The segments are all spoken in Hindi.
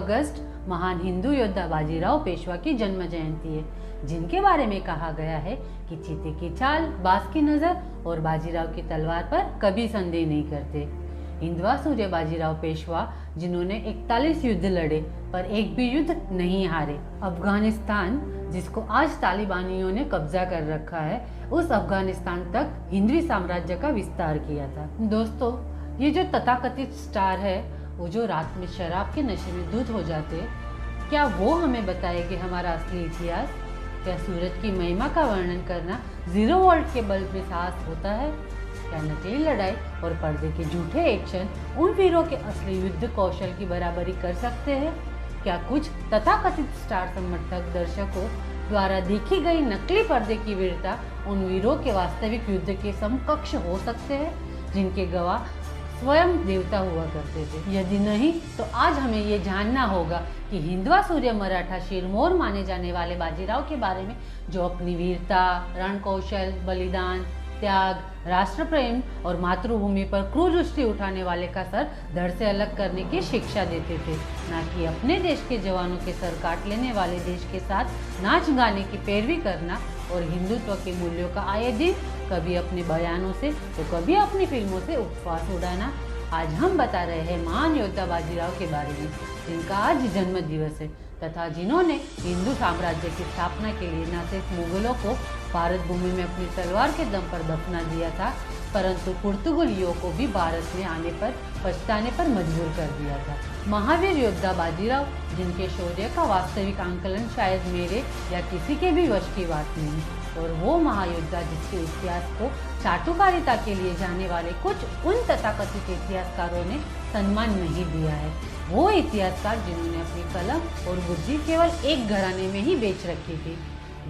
अगस्त महान हिंदू योद्धा बाजीराव पेशवा की जन्म जयंती है, जिनके बारे में कहा गया है कि चीते की चाल, बाज की नजर और बाजीराव की तलवार पर कभी संदेह नहीं करते। हिंदवा सूर्य बाजीराव पेशवा, जिन्होंने 41 युद्ध लड़े पर एक भी युद्ध नहीं हारे। अफगानिस्तान, जिसको आज तालिबानियों ने कब्जा कर रखा है, उस अफगानिस्तान तक हिंदवी साम्राज्य का विस्तार किया था। दोस्तों, ये जो तथाकथित स्टार है, वो जो रात में शराब के नशे में धुत हो जाते, क्या वो हमें बताएंगे हमारा असली इतिहास? क्या सूरज की महिमा का वर्णन करना 0 वोल्ट के बल्ब में साहस होता है? क्या नकली लड़ाई और पर्दे के झूठे एक्शन उन वीरों के असली युद्ध कौशल की बराबरी कर सकते हैं? क्या कुछ तथाकथित स्टार समर्थक दर्शकों द्वारा देखी गई नकली पर्दे की वीरता उन वीरों के वास्तविक युद्ध के समकक्ष हो सकते हैं, जिनके गवाह स्वयं देवता हुआ करते थे? यदि नहीं, तो आज हमें ये जानना होगा कि हिंदवा सूर्य मराठा शिरमौर माने जाने वाले बाजीराव के बारे में, जो अपनी वीरता, रणकौशल, बलिदान, त्याग, राष्ट्र प्रेम और मातृभूमि पर क्रूर दृष्टि उठाने वाले का सर धड़ से अलग करने की शिक्षा देते थे, ना कि अपने देश के जवानों के सर काट लेने वाले देश के साथ नाच गाने की पैरवी करना और हिंदुत्व के मूल्यों का आए दिन कभी अपने बयानों से तो कभी अपनी फिल्मों से उपवास उड़ाना। आज हम बता रहे हैं महान योद्धा बाजीराव के बारे में, जिनका आज जन्म दिवस है तथा जिन्होंने हिंदू साम्राज्य की स्थापना के लिए न सिर्फ मुगलों को भारत भूमि में अपनी तलवार के दम पर दफना दिया था, परंतु पुर्तगालियों को भी भारत में आने पर पछताने पर मजबूर कर दिया था। महावीर योद्धा बाजीराव, जिनके शौर्य का वास्तविक आंकलन शायद मेरे या किसी के भी वश की बात नहीं, और वो महायोद्धा जिसके इतिहास को चाटुकारिता के लिए जाने वाले कुछ उन तथाकथित इतिहासकारों ने सम्मान नहीं दिया है। वो इतिहासकार जिन्होंने अपनी कलम और बुद्धि केवल एक घराने में ही बेच रखी थी।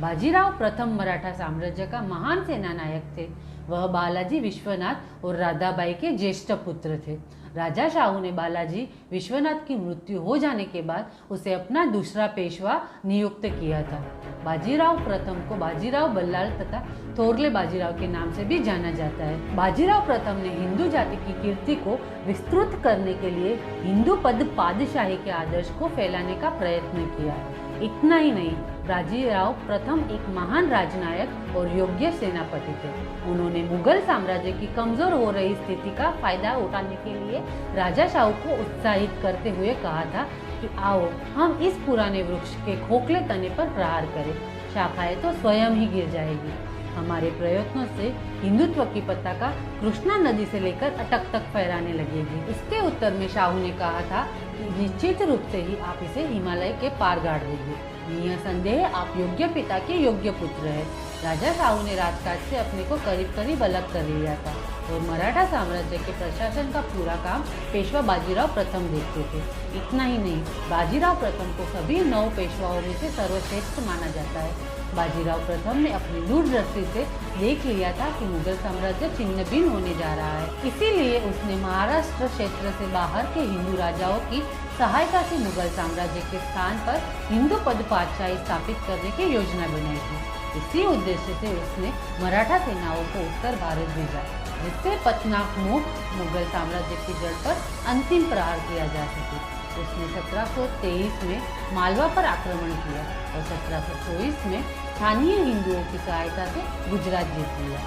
बाजीराव प्रथम मराठा साम्राज्य का महान सेनानायक थे। वह बालाजी विश्वनाथ और राधाबाई के ज्येष्ठ पुत्र थे। राजा शाहू ने बालाजी विश्वनाथ की मृत्यु हो जाने के बाद उसे अपना दूसरा पेशवा नियुक्त किया था। बाजीराव प्रथम को बाजीराव बल्लाल तथा थोरले बाजीराव के नाम से भी जाना जाता है। बाजीराव प्रथम ने हिंदू जाति की कीर्ति को विस्तृत करने के लिए हिंदू पद पादशाही के आदर्श को फैलाने का प्रयत्न किया। इतना ही नहीं, बाजीराव प्रथम एक महान राजनायक और योग्य सेनापति थे। उन्होंने मुगल साम्राज्य की कमजोर हो रही स्थिति का फायदा उठाने के लिए राजा शाहू को उत्साहित करते हुए कहा था कि आओ हम इस पुराने वृक्ष के खोखले तने पर प्रहार करें, शाखाएं तो स्वयं ही गिर जाएगी। हमारे प्रयत्नों से हिंदुत्व की पताका कृष्णा नदी से लेकर अटक तक फहराने लगेगी। इसके उत्तर में शाहू ने कहा था कि निश्चित रूप से ही आप इसे हिमालय के पार गाड़ देंगे। निसंदेह आप योग्य पिता के योग्य पुत्र है। राजा शाहू ने राजकाज से अपने को करीब करीब अलग कर लिया था और मराठा साम्राज्य के प्रशासन का पूरा काम पेशवा बाजीराव प्रथम देखते थे। इतना ही नहीं, बाजीराव प्रथम को सभी 9 पेशवाओं में से सर्वश्रेष्ठ माना जाता है। बाजीराव प्रथम ने अपनी दूरदृष्टि से देख लिया था कि मुगल साम्राज्य छिन्न भिन्न होने जा रहा है। इसीलिए उसने महाराष्ट्र क्षेत्र से बाहर के हिंदू राजाओं की सहायता से मुगल साम्राज्य के स्थान पर हिंदू पद पातशाही स्थापित करने की योजना बनाई थी। इसी उद्देश्य से उसने मराठा सेनाओं को उत्तर भारत भेजा, जिससे पतनाकमुख मुगल साम्राज्य की जड़ पर अंतिम प्रहार किया जा सके। उसने 1723 में मालवा पर आक्रमण किया और 1724 में स्थानीय हिंदुओं की सहायता से गुजरात जीत लिया।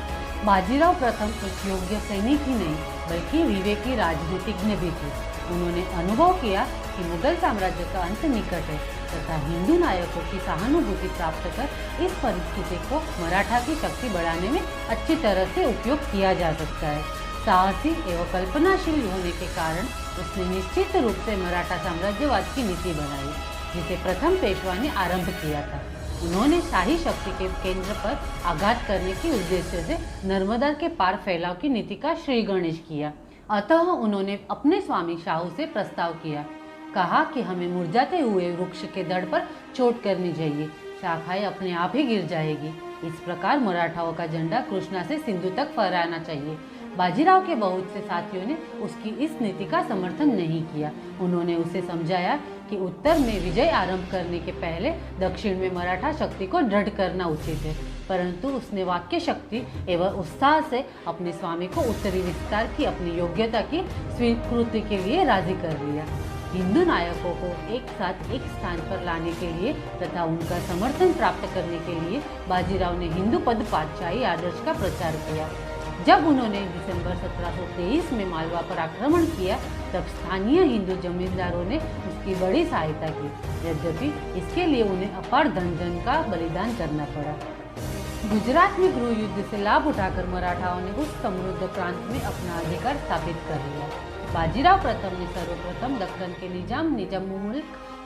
बाजीराव प्रथम एक योग्य सैनिक ही नहीं, बल्कि विवेकी राजनीतिज्ञ भी थे। उन्होंने अनुभव किया कि मुगल साम्राज्य का अंत निकट है तथा हिंदू नायकों की सहानुभूति प्राप्त कर इस परिस्थिति को मराठा की शक्ति बढ़ाने में अच्छी तरह से उपयोग किया जा सकता है। साहसी एवं कल्पनाशील होने के कारण उसने निश्चित रूप से मराठा साम्राज्यवाद की नीति बनाई, जिसे प्रथम पेशवा ने आरंभ किया था। उन्होंने शाही शक्ति के केंद्र पर आघात करने के उद्देश्य से नर्मदा के पार फैलाव की नीति का श्री गणेश किया। अतः उन्होंने अपने स्वामी शाहू से प्रस्ताव किया, कहा कि हमें मुरझाते हुए वृक्ष के धड़ पर चोट करनी चाहिए, शाखाएं अपने आप ही गिर जाएगी। इस प्रकार मराठाओं का झंडा कृष्णा से सिंधु तक फहराना चाहिए। बाजीराव के बहुत से साथियों ने उसकी इस नीति का समर्थन नहीं किया। उन्होंने उसे समझाया कि उत्तर में विजय आरंभ करने के पहले दक्षिण में मराठा शक्ति को दृढ़ करना उचित है, परंतु उसने वाक्य शक्ति एवं उत्साह से अपने स्वामी को उत्तरी विस्तार की अपनी योग्यता की स्वीकृति के लिए राजी कर लिया। हिंदू नायकों को एक साथ एक स्थान पर लाने के लिए तथा उनका समर्थन प्राप्त करने के लिए बाजीराव ने हिंदू पद पातशाही आदर्श का प्रचार किया। जब उन्होंने दिसंबर 1723 में मालवा पर आक्रमण किया, तब स्थानीय हिंदू जमींदारों ने उसकी बड़ी सहायता की। यद्यपि इसके लिए उन्हें अपार धन का बलिदान करना पड़ा। गुजरात में गृह युद्ध से लाभ उठाकर मराठाओं ने उस समृद्ध प्रांत में अपना अधिकार स्थापित कर लिया। बाजीराव प्रथम ने सर्वप्रथम दक्कन के निजामुल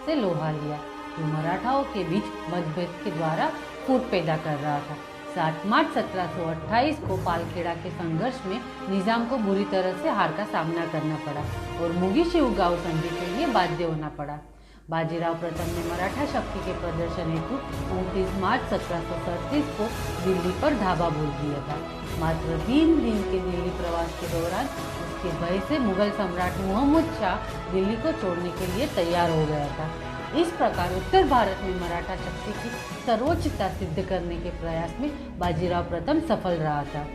से लोहा लिया, जो मराठाओं के बीच मतभेद के द्वारा फूट पैदा कर रहा था। 7 मार्च 1728 को पालखेड़ा के संघर्ष में निजाम को बुरी तरह से हार का सामना करना पड़ा और मुगीशिवगांव संधि के लिए बाध्य होना पड़ा। बाजीराव प्रथम ने मराठा शक्ति के प्रदर्शन हेतु 29 मार्च 1737 को दिल्ली पर धावा बोल दिया था। मात्र 3 दिन के दिल्ली प्रवास के दौरान उसके भय से मुगल सम्राट मुहम्मद शाह दिल्ली को छोड़ने के लिए तैयार हो गया था। इस प्रकार उत्तर भारत में मराठा शक्ति की सर्वोच्चता सिद्ध करने के प्रयास में बाजीराव प्रथम सफल रहा था।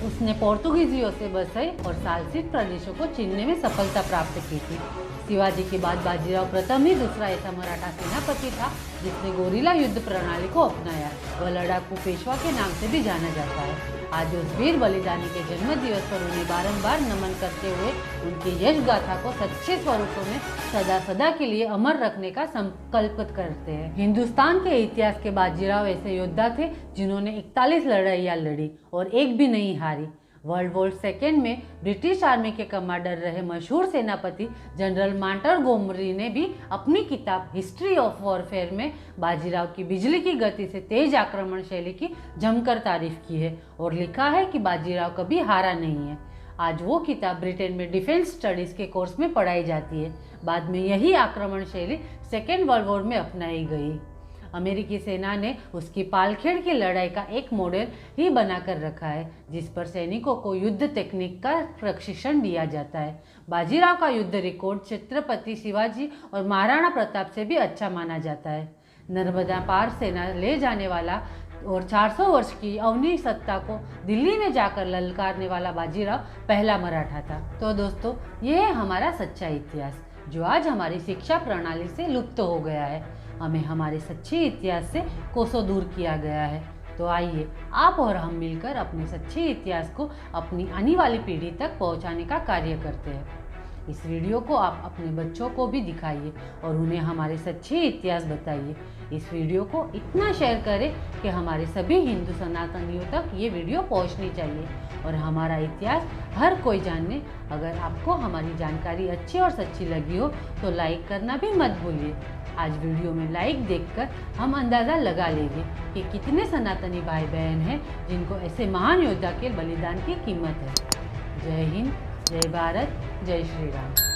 उसने पोर्तुगीजियों से बसई और सालसीट प्रदेशों को छीनने में सफलता प्राप्त की थी। शिवाजी के बाद बाजीराव प्रथम ही दूसरा ऐसा मराठा सेनापति था जिसने गोरिल्ला युद्ध प्रणाली को अपनाया। वह लड़ाकू पेशवा के नाम से भी जाना जाता है। आज उस वीर बलिदानी के जन्म दिवस पर उन्हें बारंबार नमन करते हुए उनकी यश गाथा को सच्चे स्वरूपों में सदा सदा के लिए अमर रखने का संकल्प करते हैं। हिंदुस्तान के इतिहास के बाजीराव ऐसे योद्धा थे जिन्होंने 41 लड़ाइयाँ लड़ी और एक भी नहीं हारी। वर्ल्ड वॉर सेकेंड में ब्रिटिश आर्मी के कमांडर रहे मशहूर सेनापति जनरल मॉन्टगोमरी ने भी अपनी किताब हिस्ट्री ऑफ वॉरफेयर में बाजीराव की बिजली की गति से तेज आक्रमण शैली की जमकर तारीफ की है और लिखा है कि बाजीराव कभी हारा नहीं है। आज वो किताब ब्रिटेन में डिफेंस स्टडीज के कोर्स में पढ़ाई जाती है। बाद में यही आक्रमण शैली सेकेंड वर्ल्ड वॉर में अपनाई गई। अमेरिकी सेना ने उसकी पालखेड़ की लड़ाई का एक मॉडल ही बनाकर रखा है, जिस पर सैनिकों को युद्ध तकनीक का प्रशिक्षण दिया जाता है। बाजीराव का युद्ध रिकॉर्ड छत्रपति शिवाजी और महाराणा प्रताप से भी अच्छा माना जाता है। नर्मदा पार सेना ले जाने वाला और 400 वर्ष की अवनी सत्ता को दिल्ली में जाकर ललकारने वाला बाजीराव पहला मराठा था। तो दोस्तों, ये है हमारा सच्चा इतिहास जो आज हमारी शिक्षा प्रणाली से लुप्त हो गया है। हमें हमारे सच्चे इतिहास से कोसों दूर किया गया है। तो आइए आप और हम मिलकर अपने सच्चे इतिहास को अपनी आने वाली पीढ़ी तक पहुंचाने का कार्य करते हैं। इस वीडियो को आप अपने बच्चों को भी दिखाइए और उन्हें हमारे सच्चे इतिहास बताइए। इस वीडियो को इतना शेयर करें कि हमारे सभी हिंदू सनातनियों तक ये वीडियो पहुंचनी चाहिए और हमारा इतिहास हर कोई जाने। अगर आपको हमारी जानकारी अच्छी और सच्ची लगी हो तो लाइक करना भी मत भूलिए। आज वीडियो में लाइक देखकर हम अंदाज़ा लगा लेंगे कि कितने सनातनी भाई बहन हैं जिनको ऐसे महान योद्धा के बलिदान की कीमत है। जय हिंद, जय भारत, जय श्री राम।